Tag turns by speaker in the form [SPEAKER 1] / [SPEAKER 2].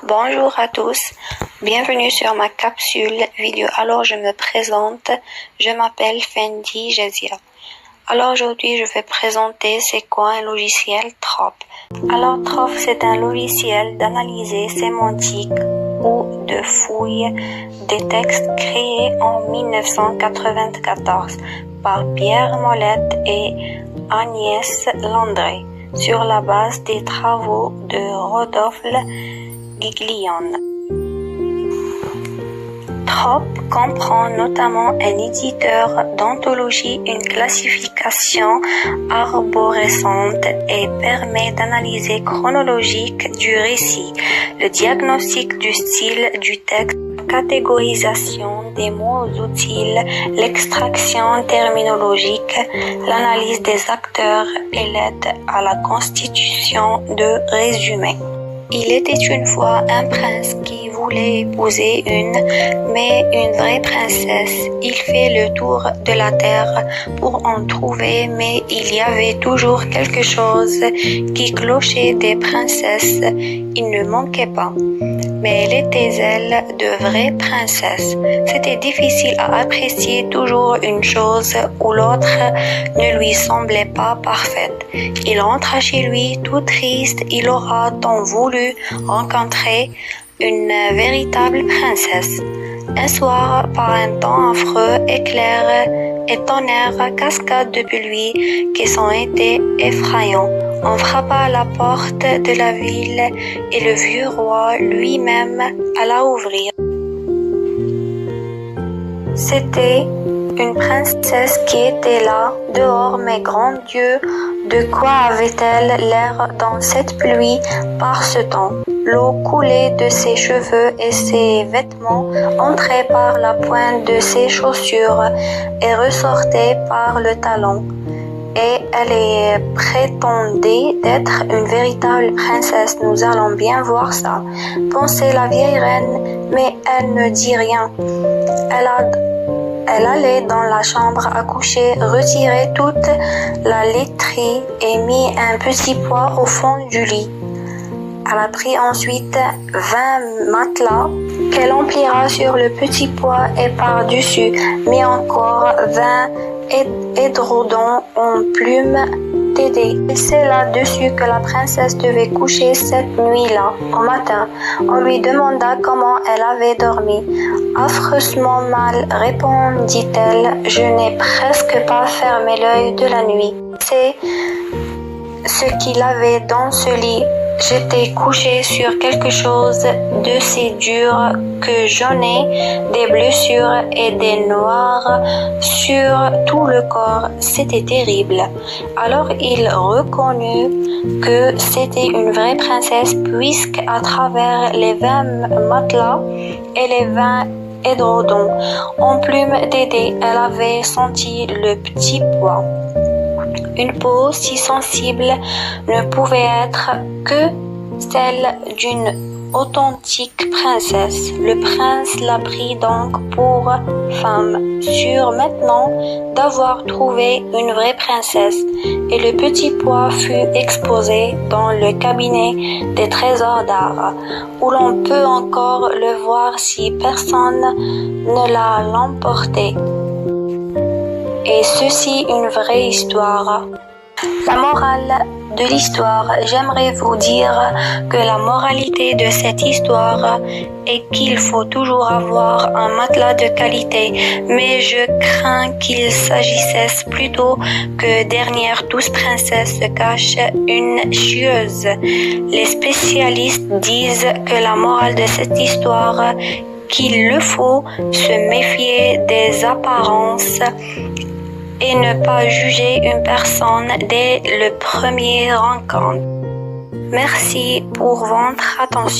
[SPEAKER 1] Bonjour à tous, bienvenue sur ma capsule vidéo. Alors je me présente, je m'appelle Fendi Jazia. Alors aujourd'hui je vais présenter c'est quoi un logiciel Trop. Alors Trop c'est un logiciel d'analyse sémantique ou de fouille des textes créé en 1994 par Pierre Molette et Agnès Landré sur la base des travaux de Rodolphe Giglione. Trop comprend notamment un éditeur d'anthologie, une classification arborescente et permet d'analyser chronologique du récit, le diagnostic du style du texte, catégorisation des mots utiles, l'extraction terminologique, l'analyse des acteurs et l'aide à la constitution de résumés. Il était une fois un prince qui voulait épouser une vraie princesse. Il fait le tour de la terre pour en trouver, mais il y avait toujours quelque chose qui clochait des princesses. Il ne manquait pas. Mais étaient-elles de vraies princesses? C'était difficile à apprécier toujours une chose ou l'autre ne lui semblait pas parfaite. Il rentra chez lui tout triste, il aura tant voulu rencontrer une véritable princesse. Un soir, par un temps affreux, éclair et tonnerre cascadent depuis lui qui sont été effrayants. On frappa à la porte de la ville et le vieux roi lui-même alla ouvrir. C'était une princesse qui était là, dehors, mais grand Dieu, de quoi avait-elle l'air dans cette pluie par ce temps? L'eau coulait de ses cheveux et ses vêtements, entrait par la pointe de ses chaussures et ressortait par le talon. Et elle prétendait d'être une véritable princesse. Nous allons bien voir ça, pensait la vieille reine, mais elle ne dit rien. Elle allait dans la chambre à coucher, retirait toute la laiterie et mit un petit poids au fond du lit. Elle a pris ensuite 20 matelas qu'elle emplira sur le petit poids et par-dessus, mit encore 20 édredons en plumes d'Édé. C'est là-dessus que la princesse devait coucher cette nuit-là. Au matin, on lui demanda comment elle avait dormi. Affreusement mal, répondit-elle, je n'ai presque pas fermé l'œil de la nuit. C'est ce qu'il avait dans ce lit. J'étais couché sur quelque chose de si dur que j'en ai des blessures et des noirs sur tout le corps. C'était terrible. Alors il reconnut que c'était une vraie princesse puisque à travers les 20 matelas et les 20 édredons en plumes d'Édé, elle avait senti le petit poids. Une peau si sensible ne pouvait être que celle d'une authentique princesse. Le prince la prit donc pour femme, sûr maintenant d'avoir trouvé une vraie princesse, et le petit poids fut exposé dans le cabinet des trésors d'art, où l'on peut encore le voir si personne ne l'a l'emporté. Et ceci une vraie histoire. La morale de l'histoire, j'aimerais vous dire que la moralité de cette histoire est qu'il faut toujours avoir un matelas de qualité, mais je crains qu'il s'agissait plutôt que derrière toute princesse se cache une chieuse. Les spécialistes disent que la morale de cette histoire qu'il le faut se méfier des apparences et ne pas juger une personne dès le premier rencontre. Merci pour votre attention.